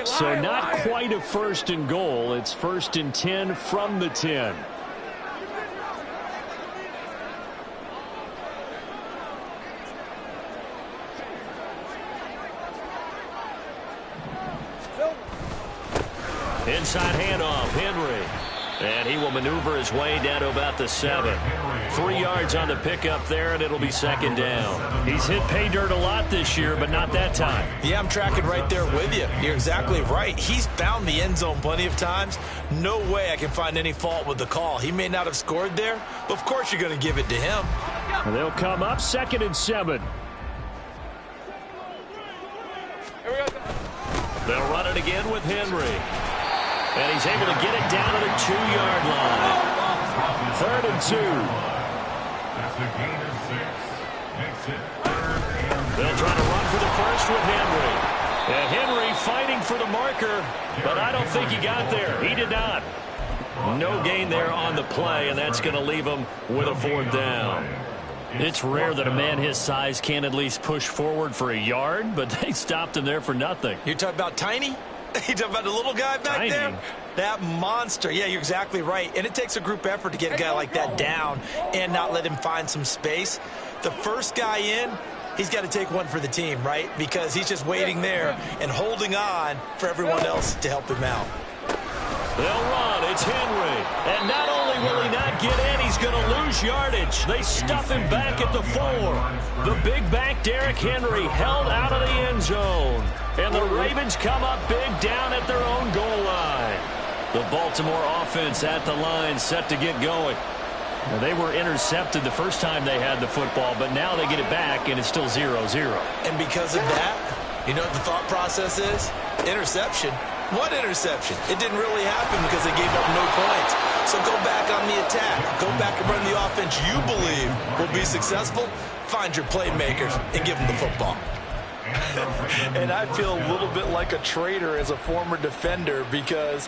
So not quite a 1st and goal. It's 1st and 10 from the 10. Inside handoff, Henry. And he will maneuver his way down to about the 7. 3 yards on the pickup there, and it'll be 2nd down. He's hit pay dirt a lot this year, but not that time. Yeah, I'm tracking right there with you. You're exactly right. He's found the end zone plenty of times. No way I can find any fault with the call. He may not have scored there, but of course you're going to give it to him. And they'll come up 2nd and 7. They'll run it again with Henry. And he's able to get it down to the 2-yard line. 3rd and 2. That's a gain of 6. Makes it 3rd and 2. They'll try to run for the first with Henry. And Henry fighting for the marker, but I don't think he got there. He did not. No gain there on the play, and that's going to leave him with a 4th down. It's rare that a man his size can at least push forward for a yard, but they stopped him there for nothing. You're talking about Tiny? You talking about the little guy back there? That monster. Yeah, you're exactly right. And it takes a group effort to get a guy like that down and not let him find some space. The first guy in, he's got to take one for the team, right? Because he's just waiting there and holding on for everyone else to help him out. They'll run. It's Henry. And not only will he not get in, he's going to lose yardage. They stuff him back at the 4. The big back Derrick Henry held out of the end zone. And the Ravens come up big down at their own goal line. The Baltimore offense at the line set to get going. Now, they were intercepted the first time they had the football, but now they get it back, and it's still 0-0. And because of that, you know what the thought process is? Interception. What interception? It didn't really happen because they gave up no points. So go back on the attack. Go back and run the offense you believe will be successful. Find your playmakers and give them the football. And I feel a little bit like a traitor as a former defender because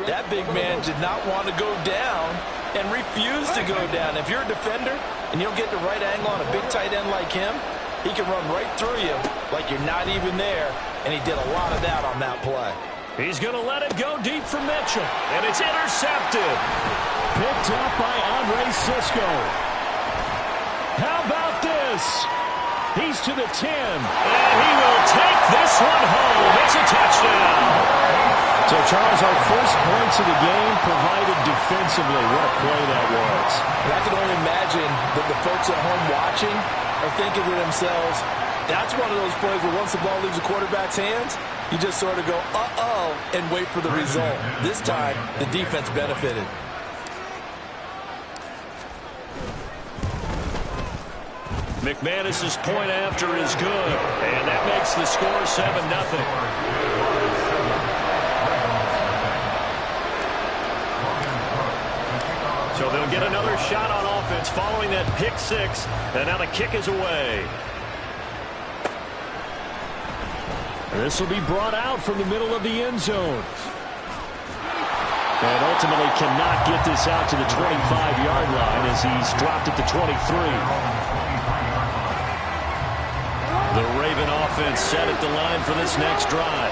that big man did not want to go down and refused to go down. If you're a defender and you don't get the right angle on a big tight end like him, he can run right through you like you're not even there, and he did a lot of that on that play. He's going to let it go deep for Mitchell, and it's intercepted. Picked up by Andre Cisco. How about this? He's to the 10, and he will take this one home. It's a touchdown. So, Charles, our first points of the game provided defensively. What a play that was. And I can only imagine that the folks at home watching are thinking to themselves, that's one of those plays where once the ball leaves the quarterback's hands, you just sort of go, uh-oh, and wait for the result. This time, the defense benefited. McManus's point after is good, and that makes the score 7-0. So they'll get another shot on offense following that pick 6, and now the kick is away. This will be brought out from the middle of the end zone. And ultimately cannot get this out to the 25-yard line as he's dropped at the 23. The Raven offense set at the line for this next drive.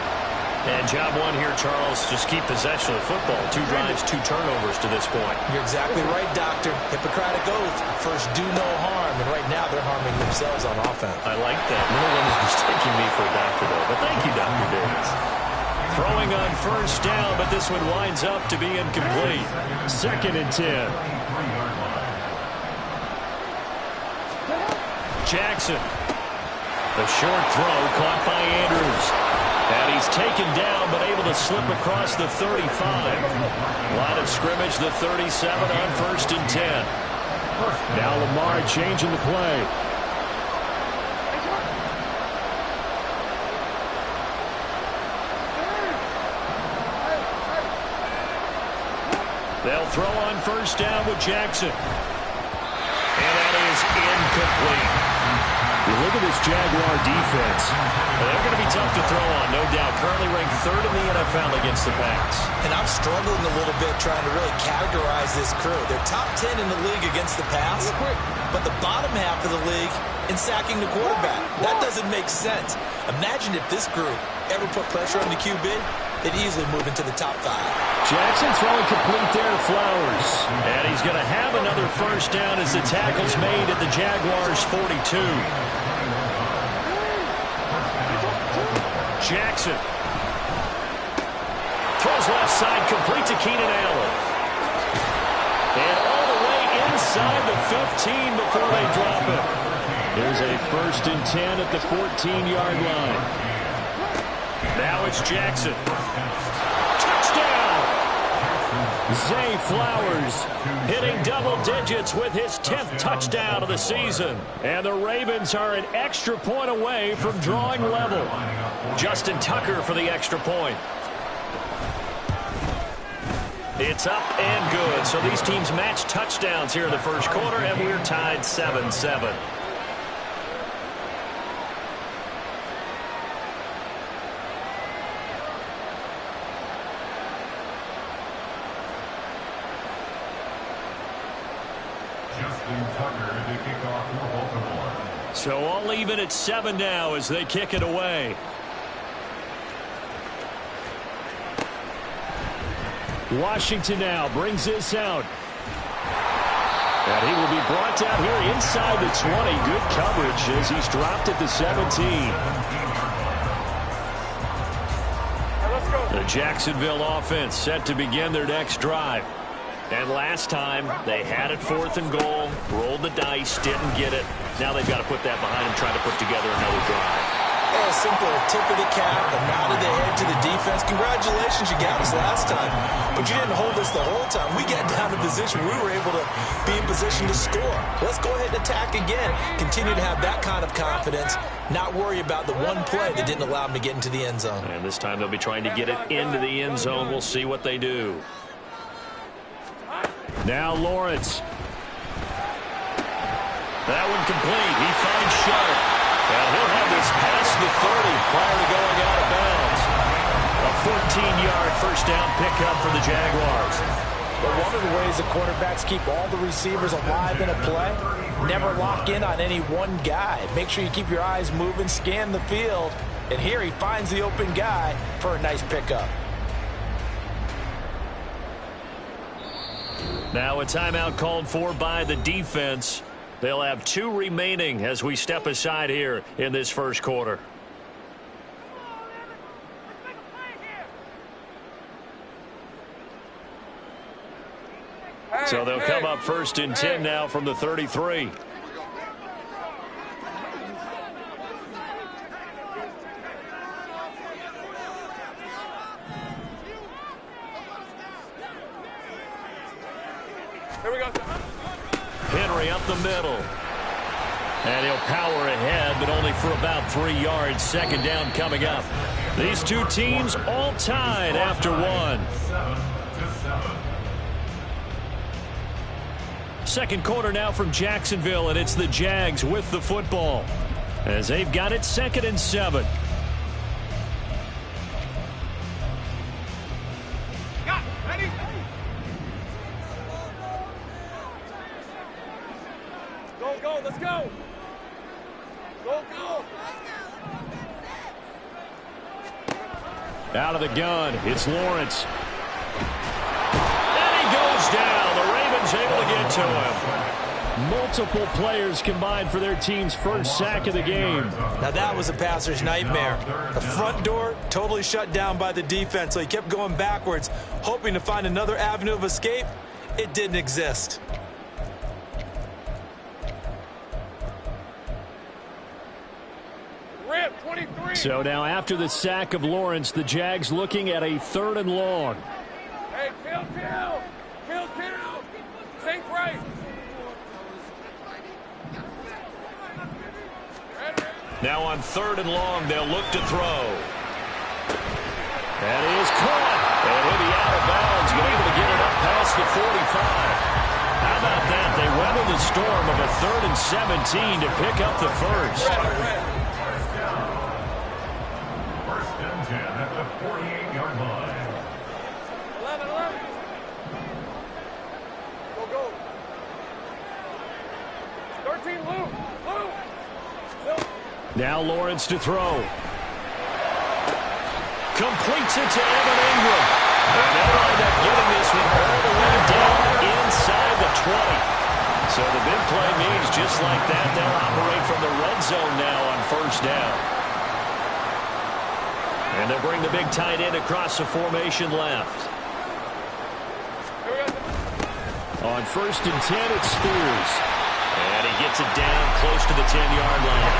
And job one here, Charles, just keep possession of the football. 2 drives, 2 turnovers to this point. You're exactly right, Doctor. Hippocratic oath. First, do no harm. And right now, they're harming themselves on offense. I like that. No one is mistaking me for a doctor, though. But thank you, Dr. Davis. Throwing on first down, but this one winds up to be incomplete. 2nd and 10. Jackson. A short throw caught by Andrews. And he's taken down, but able to slip across the 35. Line of scrimmage, the 37 on 1st and 10. Now Lamar changing the play. They'll throw on first down with Jackson. And that is incomplete. You look at this Jaguar defense. They're going to be tough to throw on, no doubt. Currently ranked 3rd in the NFL against the pass. And I'm struggling a little bit trying to really categorize this crew. They're top 10 in the league against the pass, but the bottom half of the league in sacking the quarterback. That doesn't make sense. Imagine if this group ever put pressure on the QB. they'd easily move into the top 5. Jackson throwing complete there to Flowers. And he's going to have another first down as the tackle's made at the Jaguars' 42. Jackson throws left side, complete to Keenan Allen. And all the way inside the 15 before they drop it. Here's a 1st and 10 at the 14-yard line. Now it's Jackson. Touchdown! Zay Flowers hitting double digits with his 10th touchdown of the season. And the Ravens are an extra point away from drawing level. Justin Tucker for the extra point. It's up and good. So these teams match touchdowns here in the first quarter, and we're tied 7-7. Justin Tucker to kick off for Baltimore. So all even at 7 now as they kick it away. Washington now brings this out. And he will be brought down here inside the 20. Good coverage as he's dropped at the 17. The Jacksonville offense set to begin their next drive. And last time, they had it 4th and goal, rolled the dice, didn't get it. Now they've got to put that behind them, trying to put together another drive. Oh, a simple tip of the cap, a nod of the head to the defense. Congratulations, you got us last time. But you didn't hold us the whole time. We got down to position. We were able to be in position to score. Let's go ahead and attack again. Continue to have that kind of confidence. Not worry about the one play that didn't allow them to get into the end zone. And this time they'll be trying to get it into the end zone. We'll see what they do. Now Lawrence. That one complete. He finds Sharp. And he'll have this past the 30 prior to going out of bounds. A 14-yard first down pickup for the Jaguars. But one of the ways the quarterbacks keep all the receivers alive in a play, never lock in on any one guy. Make sure you keep your eyes moving, scan the field. And here he finds the open guy for a nice pickup. Now a timeout called for by the defense. They'll have 2 remaining as we step aside here in this first quarter. So they'll come up 1st and 10 now from the 33. Here we go. Henry up the middle. And he'll power ahead, but only for about 3 yards. Second down coming up. These two teams all tied after 1. 7-7. Second quarter now from Jacksonville, and it's the Jags with the football as they've got it 2nd and 7. Ready? Go, let's go. Go. Out of the gun, it's Lawrence. And he goes down. The Ravens able to get to him. Multiple players combined for their team's first sack of the game. Now that was a passer's nightmare. The front door totally shut down by the defense, so he kept going backwards, hoping to find another avenue of escape. It didn't exist. Rip, 23. So now after the sack of Lawrence, the Jags looking at a 3rd and long. Hey, kill. Safe right. Now on 3rd and long, they'll look to throw. And he is caught. And he'll be out of bounds, but able to get it up past the 45. How about that? They weathered the storm of a 3rd and 17 to pick up the first. First and 10 at the 48-yard line. 11. Go. 13, Lou. Now Lawrence to throw. Completes it to Evan Ingram. And they'll wind up getting this one all the way down inside the 20. So the big play means just like that, they'll operate from the red zone now on first down. And they'll bring the big tight end across the formation left. On 1st and 10, it's Spears. And he gets it down close to the 10-yard line.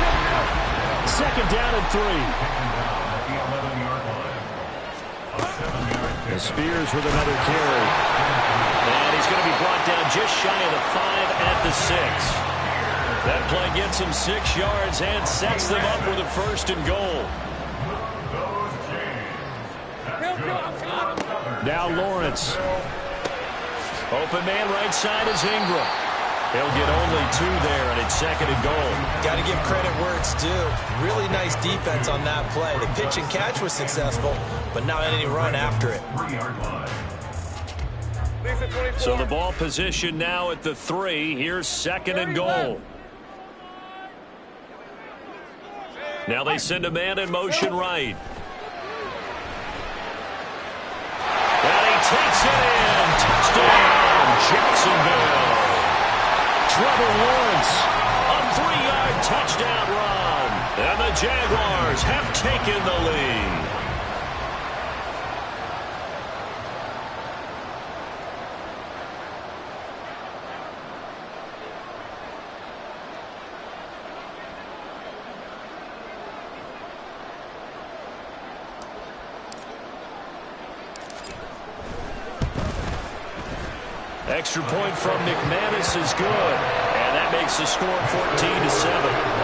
2nd down and 3. And Spears with another carry. And he's going to be brought down just shy of the 5 at the 6. That play gets him 6 yards and sets them up with a 1st and goal. Now Lawrence. Open man right side is Ingram. He'll get only 2 there, and it's 2nd and goal. Got to give credit where it's due. Really nice defense on that play. The pitch and catch was successful, but not any run after it. So the ball position now at the 3. Here's 2nd and goal. Now they send a man in motion right. And he takes it in. Touchdown, Jacksonville. Trevor Lawrence, a 3-yard touchdown run. And the Jaguars have taken the lead. Extra point from McManus is good, and that makes the score 14-7.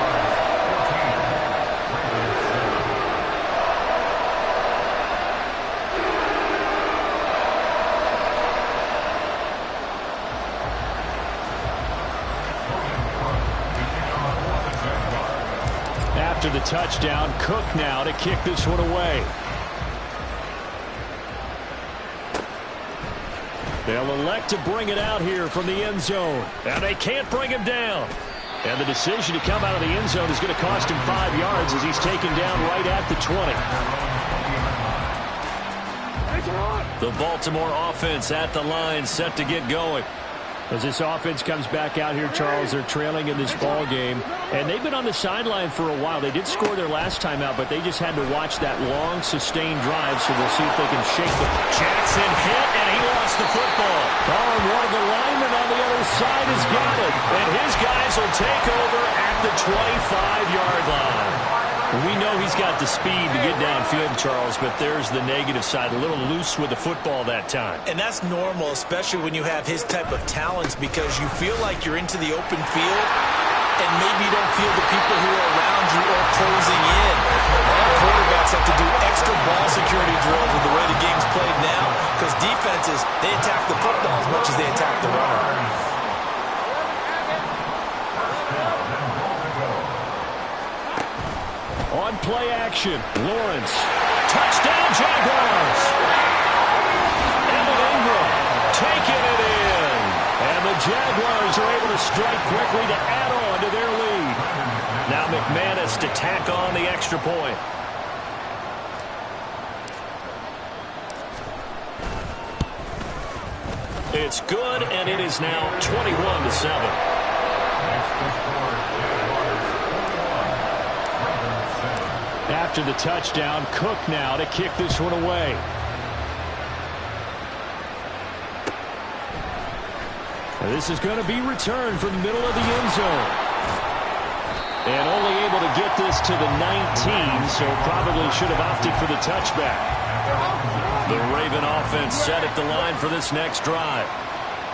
After the touchdown, Cook now to kick this one away. They'll elect to bring it out here from the end zone. And they can't bring him down. And the decision to come out of the end zone is going to cost him 5 yards as he's taken down right at the 20. The Baltimore offense at the line, set to get going. As this offense comes back out here, Charles, they're trailing in this ball game. And they've been on the sideline for a while. They did score their last time out, but they just had to watch that long, sustained drive, so we'll see if they can shake them. Jackson hit, and he lost the football. Oh, and one of the linemen on the other side has got it. And his guys will take over at the 25-yard line. We know he's got the speed to get downfield, Charles, but there's the negative side. A little loose with the football that time. And that's normal, especially when you have his type of talents, because you feel like you're into the open field and maybe you don't feel the people who are around you or closing in. All quarterbacks have to do extra ball security drills with the way the game's played now, because defenses, they attack the football as much as they attack the runner. On play action, Lawrence. Touchdown, Jaguars. Evan Ingram taking it in. And the Jaguars are able to strike quickly to add on to their lead. Now McManus to tack on the extra point. It's good, and it is now 21-7. After the touchdown, Cook now to kick this one away. And this is going to be returned from the middle of the end zone. And only able to get this to the 19, so probably should have opted for the touchback. The Raven offense set at the line for this next drive.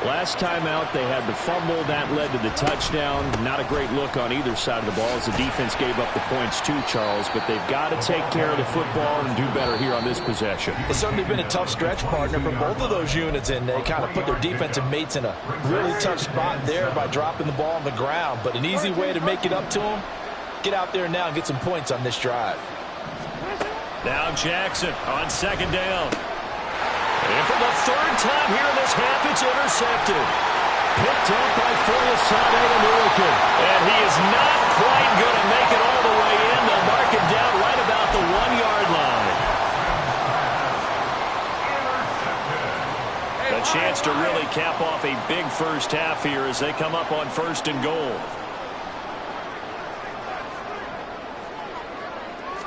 Last time out, they had the fumble. That led to the touchdown. Not a great look on either side of the ball as the defense gave up the points too, Charles. But they've got to take care of the football and do better here on this possession. It's certainly been a tough stretch, partner, for both of those units, and they kind of put their defensive mates in a really tough spot there by dropping the ball on the ground. But an easy way to make it up to them, get out there now and get some points on this drive. Now Jackson on second down. And for the third time here in this half, it's intercepted. Picked up by Foyesade Oluokun. And he is not quite going to make it all the way in. They'll mark him down right about the 1-yard line. chance to really cap off a big first half here as they come up on 1st and goal.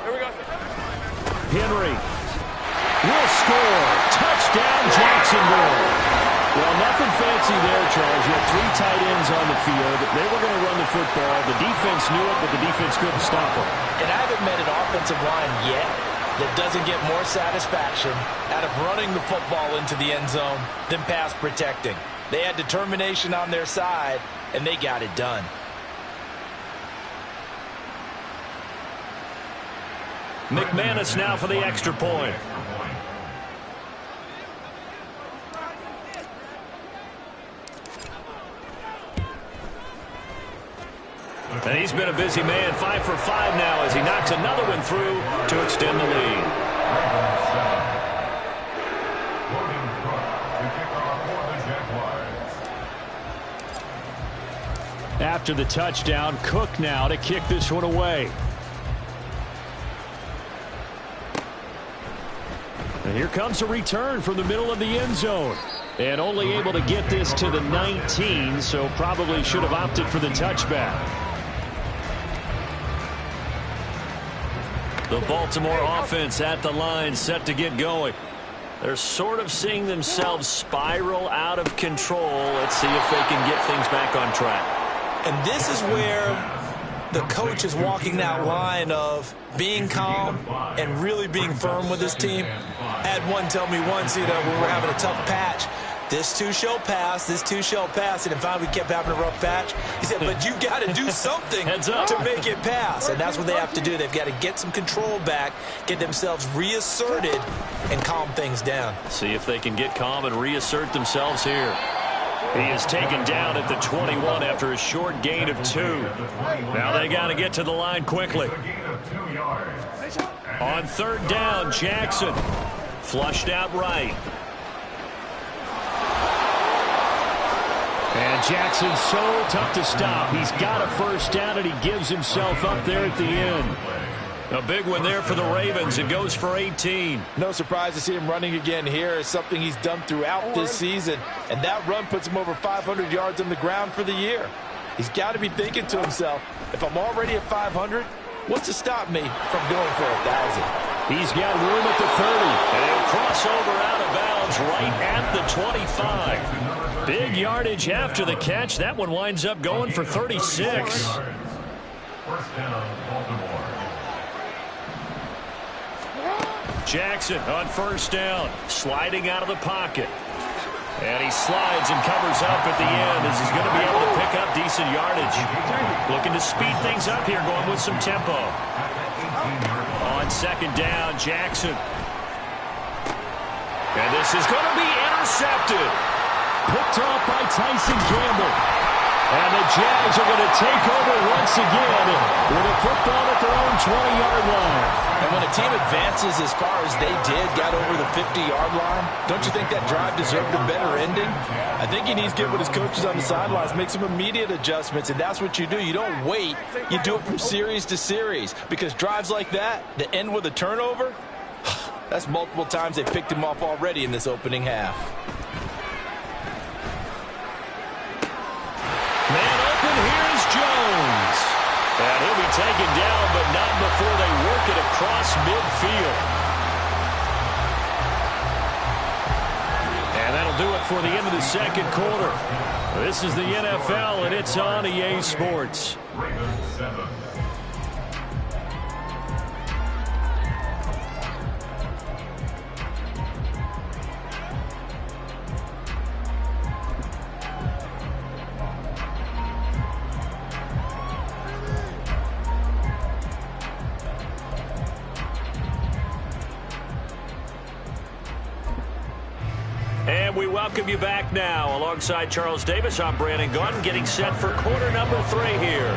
Here we go. Henry will score. Touchdown, Jacksonville. Well, nothing fancy there, Charles. You had 3 tight ends on the field. They were going to run the football. The defense knew it, but the defense couldn't stop them. And I haven't met an offensive line yet that doesn't get more satisfaction out of running the football into the end zone than pass protecting. They had determination on their side, and they got it done. McManus now for the extra point. And he's been a busy man, 5 for 5 now as he knocks another one through to extend the lead. After the touchdown, Cook now to kick this one away. And here comes a return from the middle of the end zone. And only able to get this to the 19, so probably should have opted for the touchback. The Baltimore offense at the line, set to get going. They're sort of seeing themselves spiral out of control. Let's see if they can get things back on track. And this is where the coach is walking that line of being calm and really being firm with his team. I had one tell me once, we were having a tough patch. This too shall pass, this too shall pass. And finally we kept having a rough patch. He said, but you got to do something to make it pass. And that's what they have to do. They've got to get some control back, get themselves reasserted, and calm things down. See if they can get calm and reassert themselves here. He is taken down at the 21 after a short gain of 2. Now they got to get to the line quickly. On 3rd down, Jackson flushed out right. And Jackson's so tough to stop. He's got a first down, and he gives himself up there at the end. A big one there for the Ravens. It goes for 18. No surprise to see him running again here. It's something he's done throughout this season. And that run puts him over 500 yards on the ground for the year. He's got to be thinking to himself, if I'm already at 500, what's to stop me from going for 1,000? He's got room at the 30. And he'll cross over out of bounds right at the 25. Big yardage after the catch. That one winds up going for 36. First down, Baltimore. Jackson on 1st down, sliding out of the pocket. And he slides and covers up at the end as he's going to be able to pick up decent yardage. Looking to speed things up here, going with some tempo. On 2nd down, Jackson. And this is going to be intercepted. Picked off by Tyson Campbell. And the Jags are going to take over once again with a football at their own 20-yard line. And when a team advances as far as they did, got over the 50-yard line, don't you think that drive deserved a better ending? I think he needs to get with his coaches on the sidelines, make some immediate adjustments, and that's what you do. You don't wait. You do it from series to series, because drives like that end with a turnover, that's multiple times they picked him off already in this opening half. Man open, here's Jones. And he'll be taken down, but not before they work it across midfield. And that'll do it for the end of the 2nd quarter. This is the NFL, and it's on EA Sports. Ravens 7. And we welcome you back now. Alongside Charles Davis, I'm Brandon Gaudin, getting set for quarter number 3 here.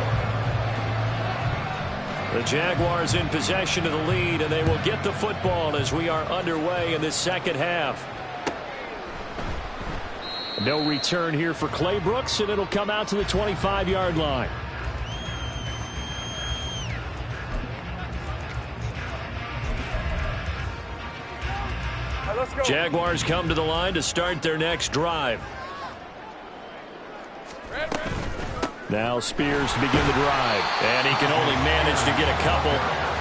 The Jaguars in possession of the lead, and they will get the football as we are underway in this 2nd half. No return here for Clay Brooks, and it'll come out to the 25-yard line. Let's Jaguars come to the line to start their next drive. Now Spears to begin the drive. And he can only manage to get a couple.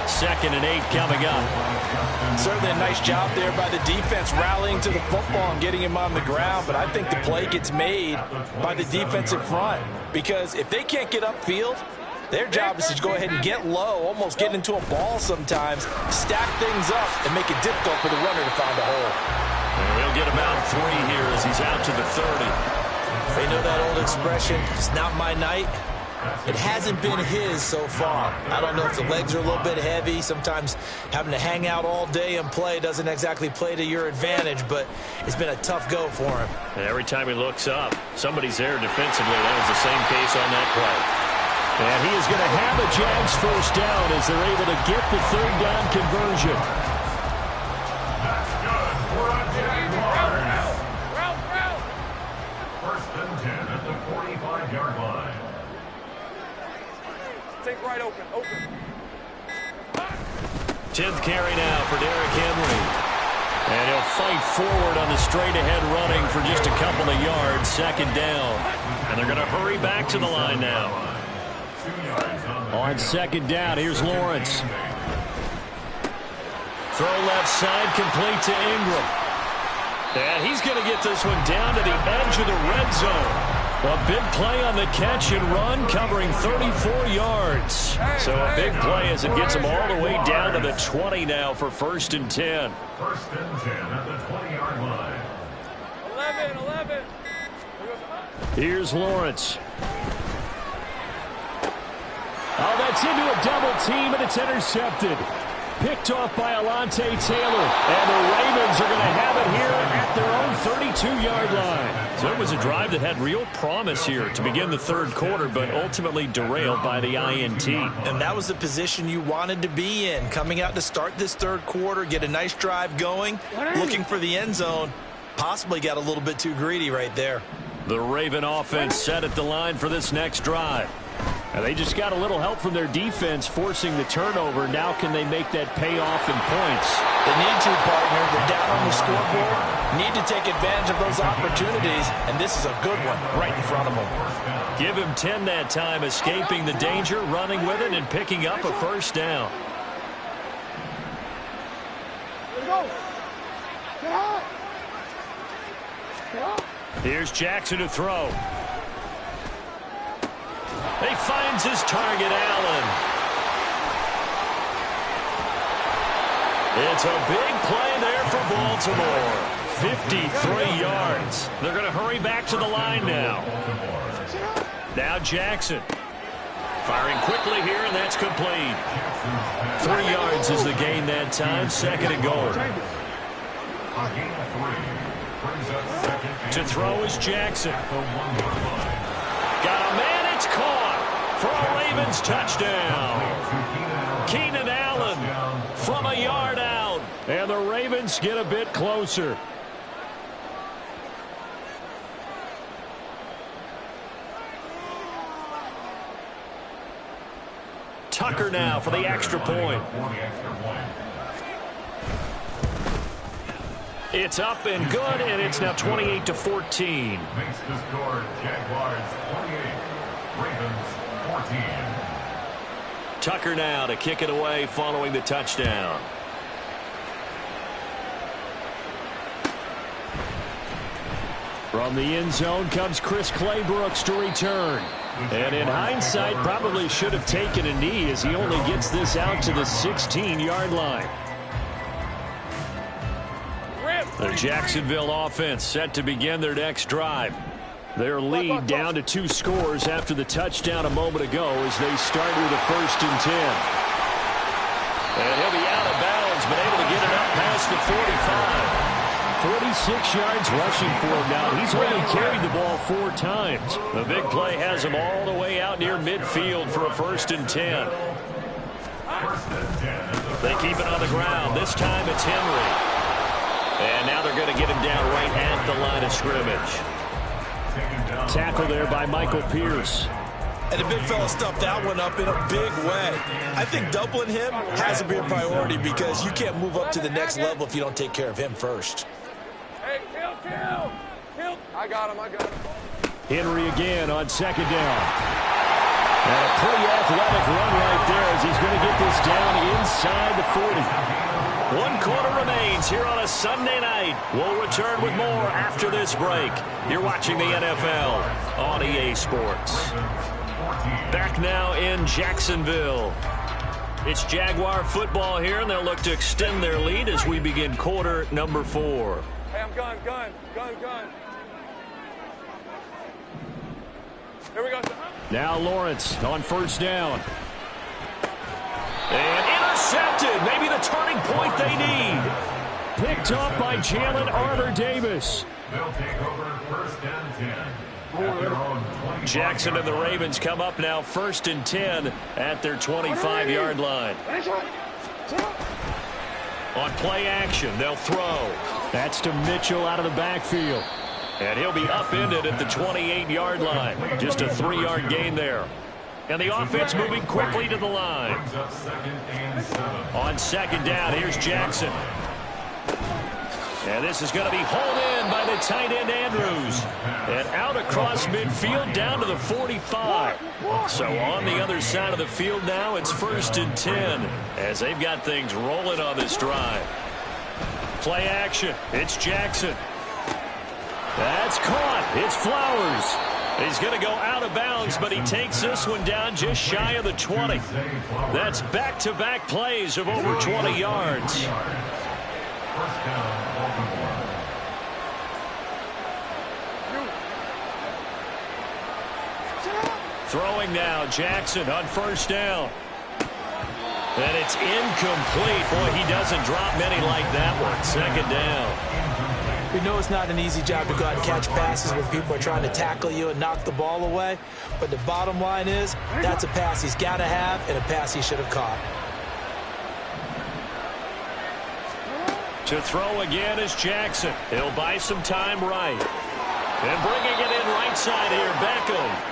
2nd and 8 coming up. Certainly a nice job there by the defense rallying to the football and getting him on the ground. But I think the play gets made by the defensive front. Because if they can't get upfield, their job is to go ahead and get low, almost get into a ball sometimes, stack things up, and make it difficult for the runner to find a hole. And he'll get about 3 here as he's out to the 30. They know that old expression, it's not my night. It hasn't been his so far. I don't know if the legs are a little bit heavy. Sometimes having to hang out all day and play doesn't exactly play to your advantage, but it's been a tough go for him. And every time he looks up, somebody's there defensively. That was the same case on that play. And he is going to have a Jags first down as they're able to get the 3rd down conversion. That's good for a Jaguars. Route. 1st and 10 at the 45-yard line. Take right open. 10th carry now for Derrick Henry. And he'll fight forward on the straight-ahead running for just a couple of yards. 2nd down. And they're going to hurry back to the line now. On 2nd down, here's Lawrence. Throw left side, complete to Ingram. And he's going to get this one down to the edge of the red zone. A big play on the catch and run, covering 34 yards. So a big play as it gets him all the way down to the 20 now for 1st and 10. 1st and 10 at the 20-yard line. 11. Here's Lawrence. Oh, that's into a double team, and it's intercepted. Picked off by Alontae Taylor. And the Ravens are going to have it here at their own 32-yard line. So it was a drive that had real promise here to begin the 3rd quarter, but ultimately derailed by the INT. And that was the position you wanted to be in. Coming out to start this 3rd quarter, get a nice drive going, looking for the end zone. Possibly got a little bit too greedy right there. The Raven offense set at the line for this next drive. And they just got a little help from their defense forcing the turnover. Now can they make that pay off in points? They need to, partner. They're down on the scoreboard. Need to take advantage of those opportunities, and this is a good one right in front of them. Give him 10 that time, escaping the danger, running with it, and picking up a 1st down. Here's Jackson to throw. He finds his target, Allen. It's a big play there for Baltimore. 53 yards. They're going to hurry back to the line now. Now Jackson. Firing quickly here, and that's complete. 3 yards is the gain that time. 2nd and goal. To throw is Jackson. Got a man, it's caught for a Ravens touchdown. Keenan Allen from a yard out. And the Ravens get a bit closer. Tucker now for the extra point. It's up and good, and it's now 28-14. Makes the score Jaguars 28, Ravens 14. Tucker now to kick it away following the touchdown. From the end zone comes Chris Claybrooks to return. And in hindsight, probably should have taken a knee as he only gets this out to the 16-yard line. The Jacksonville offense set to begin their next drive. Their lead down to 2 scores after the touchdown a moment ago as they start with a 1st and 10. And he'll be out of bounds, but able to get it up past the 45. 46 yards rushing for him now. He's only carried the ball 4 times. The big play has him all the way out near midfield for a 1st and 10. They keep it on the ground. This time it's Henry. And now they're going to get him down right at the line of scrimmage. Tackle there by Michael Pierce. And the big fella stuffed that one up in a big way. I think doubling him has to be a priority because you can't move up to the next level if you don't take care of him first. Kill. I got him. Henry again on second down. And a pretty athletic run right there as he's going to get this down inside the 40. 1 quarter remains here on a Sunday night. We'll return with more after this break. You're watching the NFL on EA Sports. Back now in Jacksonville. It's Jaguar football here, and they'll look to extend their lead as we begin quarter number 4. Hey, I'm gun. Here we go. Now Lawrence on first down. And intercepted. Maybe the turning point they need. Picked up by Jalen Armour-Davis. They'll take over first and 10. At their own 25. Jackson and the Ravens come up now first and 10 at their 25-yard line. On play action, they'll throw. That's to Mitchell out of the backfield. And he'll be upended at the 28-yard line. Just a 3-yard gain there. And the offense moving quickly to the line. On second down, here's Jackson. And this is going to be hauled in by the tight end Andrews. And out across midfield down to the 45. So on the other side of the field now, it's first and 10 as they've got things rolling on this drive. Play action. It's Jackson. That's caught. It's Flowers. He's going to go out of bounds, but he takes this one down just shy of the 20. That's back-to-back plays of over 20 yards. Throwing now, Jackson on first down. And it's incomplete. Boy, he doesn't drop many like that one. Second down. We know it's not an easy job to go out and catch passes when people are trying to tackle you and knock the ball away. But the bottom line is, that's a pass he's got to have and a pass he should have caught. To throw again is Jackson. He'll buy some time right. And bringing it in right side here, Beckham.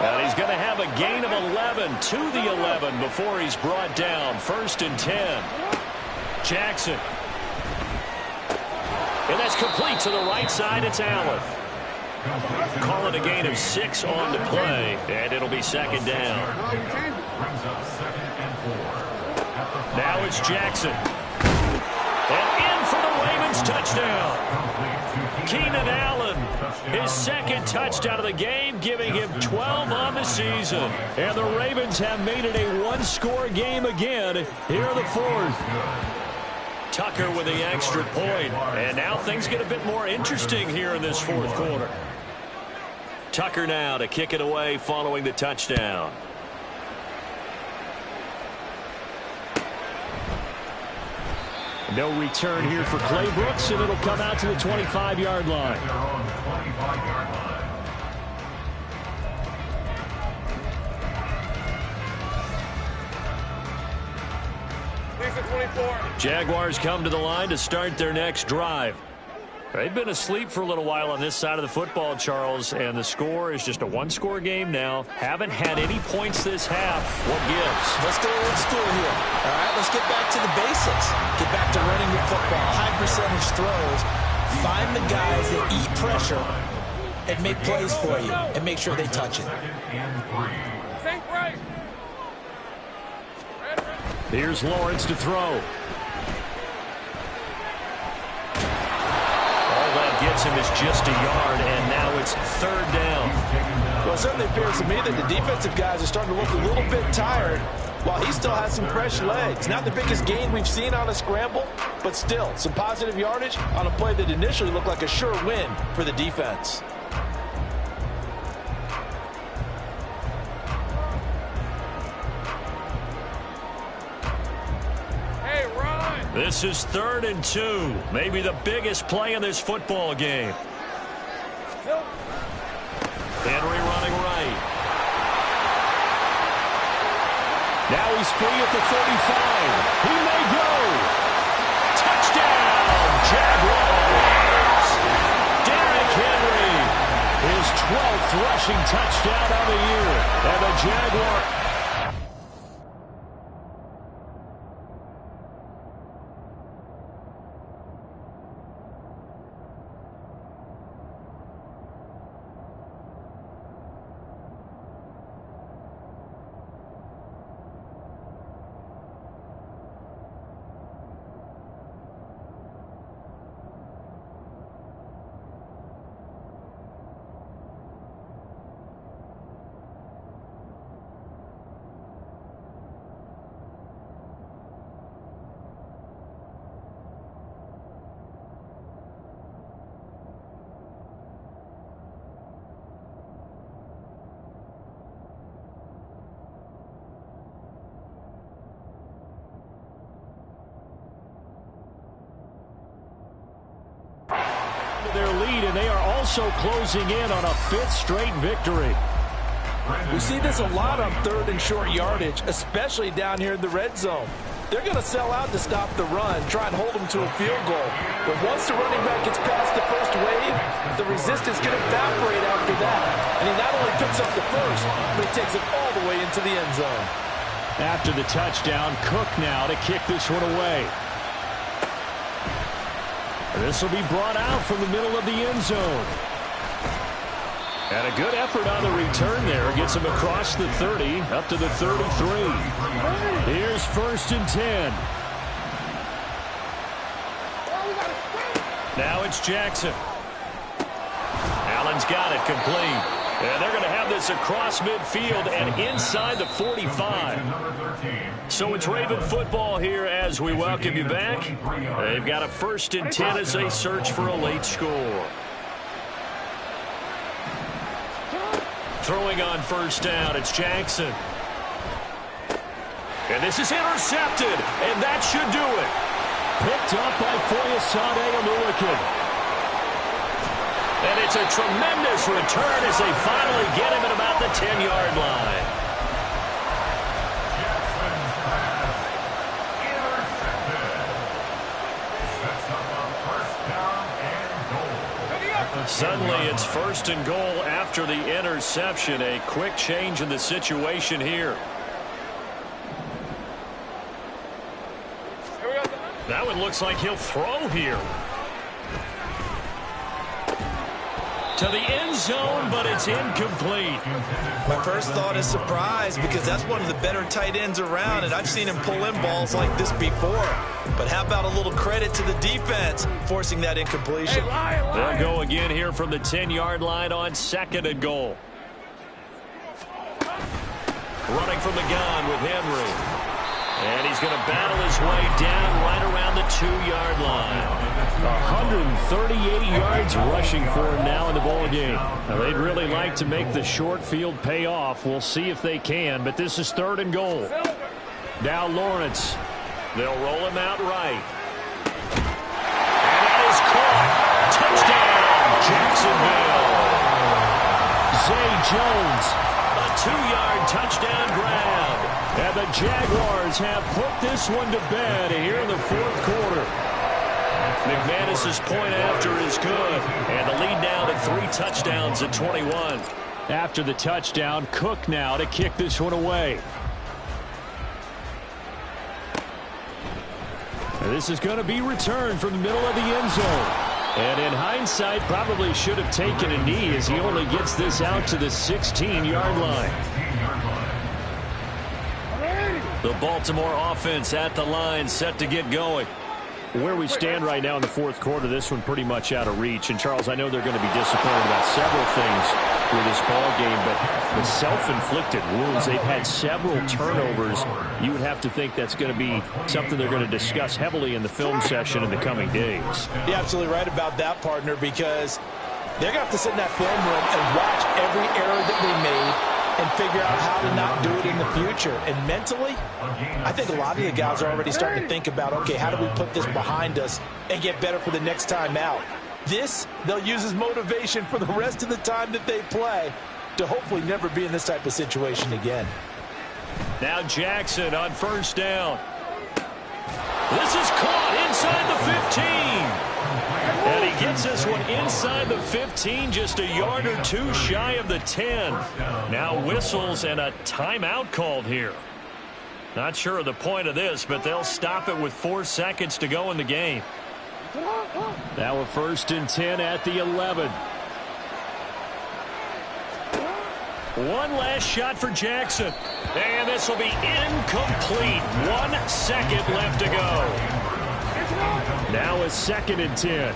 And he's going to have a gain of 11 to the 11 before he's brought down. First and 10. Jackson. And that's complete to the right side. It's Allen. Call it a gain of 6 on the play, and it'll be second down. Now it's Jackson. And in for the Ravens touchdown. Keenan Allen, his second touchdown of the game, giving him 12 on the season. And the Ravens have made it a one-score game again here in the fourth. Tucker with the extra point. And now things get a bit more interesting here in this fourth quarter. Tucker now to kick it away following the touchdown. No return here for Clay Brooks, and it'll come out to the 25-yard line. Jaguars come to the line to start their next drive. They've been asleep for a little while on this side of the football, Charles, and the score is just a one-score game now. Haven't had any points this half. What gives? Let's go old school here. All right, let's get back to the basics. Get back to running the football, high percentage throws. Find the guys that eat pressure and make plays for you and make sure they touch it. Here's Lawrence to throw. Gets him is just a yard, and now it's third down. Well, it certainly appears to me that the defensive guys are starting to look a little bit tired while he still has some fresh legs. Not the biggest gain we've seen on a scramble, but still some positive yardage on a play that initially looked like a sure win for the defense. This is 3rd and 2. Maybe the biggest play in this football game. Henry running right. Now he's free at the 35. He may go. Touchdown, Jaguars. Derrick Henry, his 12th rushing touchdown of the year. And the Jaguars. their lead, and they are also closing in on a 5th straight victory. We see this a lot on 3rd and short yardage, especially down here in the red zone. They're going to sell out to stop the run, try and hold them to a field goal. But once the running back gets past the first wave, the resistance can evaporate after that. And he not only picks up the first, but he takes it all the way into the end zone. After the touchdown, Cook now to kick this one away. This will be brought out from the middle of the end zone. And a good effort on the return there. Gets him across the 30, up to the 33. Here's 1st and 10. Now it's Jackson. Allen's got it complete. And they're going to have this across midfield and inside the 45. So it's Raven football here as we welcome you back. They've got a 1st and 10 as they search for a late score. Throwing on 1st down, it's Jackson. And this is intercepted, and that should do it. Picked up by Foyesade Oluwakin. And it's a tremendous return as they finally get him at about the 10-yard line. Suddenly it's 1st and goal after the interception. A quick change in the situation here. That one looks like he'll throw here. To the end zone, but it's incomplete. My first thought is surprise because that's one of the better tight ends around, and I've seen him pull in balls like this before. But how about a little credit to the defense forcing that incompletion? They'll go again here from the 10-yard line on 2nd and goal. Running from the gun with Henry. And he's going to battle his way down right around the 2-yard line. 138 yards rushing for him now in the ball game. Now, they'd really like to make the short field pay off. We'll see if they can, but this is 3rd and goal. Now Lawrence. They'll roll him out right. And that is caught. Touchdown, Jacksonville. Zay Jones. A 2-yard touchdown grab. And the Jaguars have put this one to bed here in the 4th quarter. McManus's point after is good. And the lead now to 3 touchdowns at 21. After the touchdown, Cook now to kick this one away. And this is going to be returned from the middle of the end zone. And in hindsight, probably should have taken a knee as he only gets this out to the 16-yard line. The Baltimore offense at the line, set to get going. Where we stand right now in the 4th quarter, this one pretty much out of reach. And, Charles, I know they're going to be disappointed about several things with this ball game, but the self-inflicted wounds, they've had several turnovers. You would have to think that's going to be something they're going to discuss heavily in the film session in the coming days. You're absolutely right about that, partner, because they're going to have to sit in that film room and watch every error that they made and figure out how to not do it in the future. And mentally, I think a lot of the guys are already starting to think about, okay, how do we put this behind us and get better for the next time out? This, they'll use as motivation for the rest of the time that they play to hopefully never be in this type of situation again. Now Jackson on 1st down. This is caught inside the 15. And he gets this one inside the 15, just a yard or 2 shy of the 10. Now whistles and a timeout called here. Not sure of the point of this, but they'll stop it with 4 seconds to go in the game. Now a 1st and 10 at the 11. One last shot for Jackson. And this will be incomplete. 1 second left to go. Now a 2nd and 10.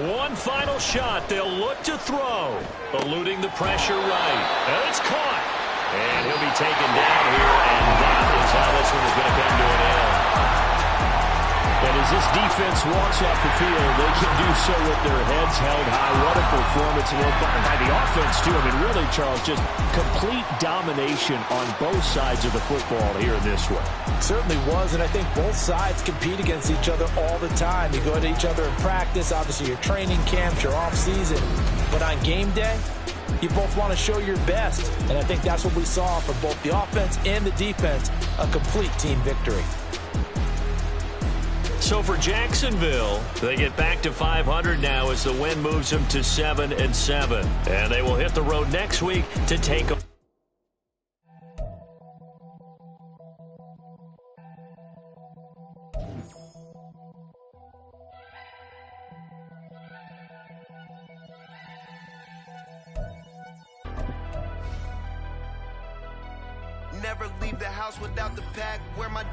One final shot. They'll look to throw. Eluding the pressure right. And it's caught. And he'll be taken down here. And that is how this one is going to come to an end. And And as this defense walks off the field, they can do so with their heads held high. What a performance. And by the offense, too. I mean, really, Charles, just complete domination on both sides of the football here in this one. Certainly was, and I think both sides compete against each other all the time. You go to each other in practice, obviously your training camps, your off-season. But on game day, you both want to show your best. And I think that's what we saw from both the offense and the defense, a complete team victory. So for Jacksonville, they get back to 500 now as the win moves them to 7-7. And they will hit the road next week to take a Never leave the house without the pack. Where my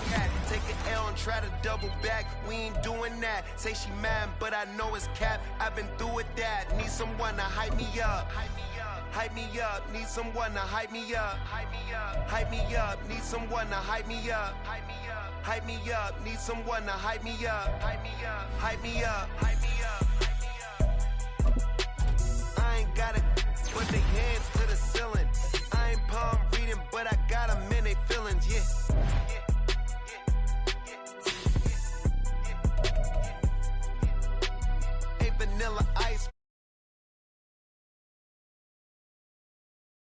cat? Take an L and try to double back. We ain't doing that. Say she mad, but I know it's cap. I've been through with that. Need someone to hype me up. Hype me up. Need someone to hype me up. Hype me up. Hype me up. Need someone to hype me up. Hype me up. Hype me up. Need someone to hype me up. Hype me up. Hype me up.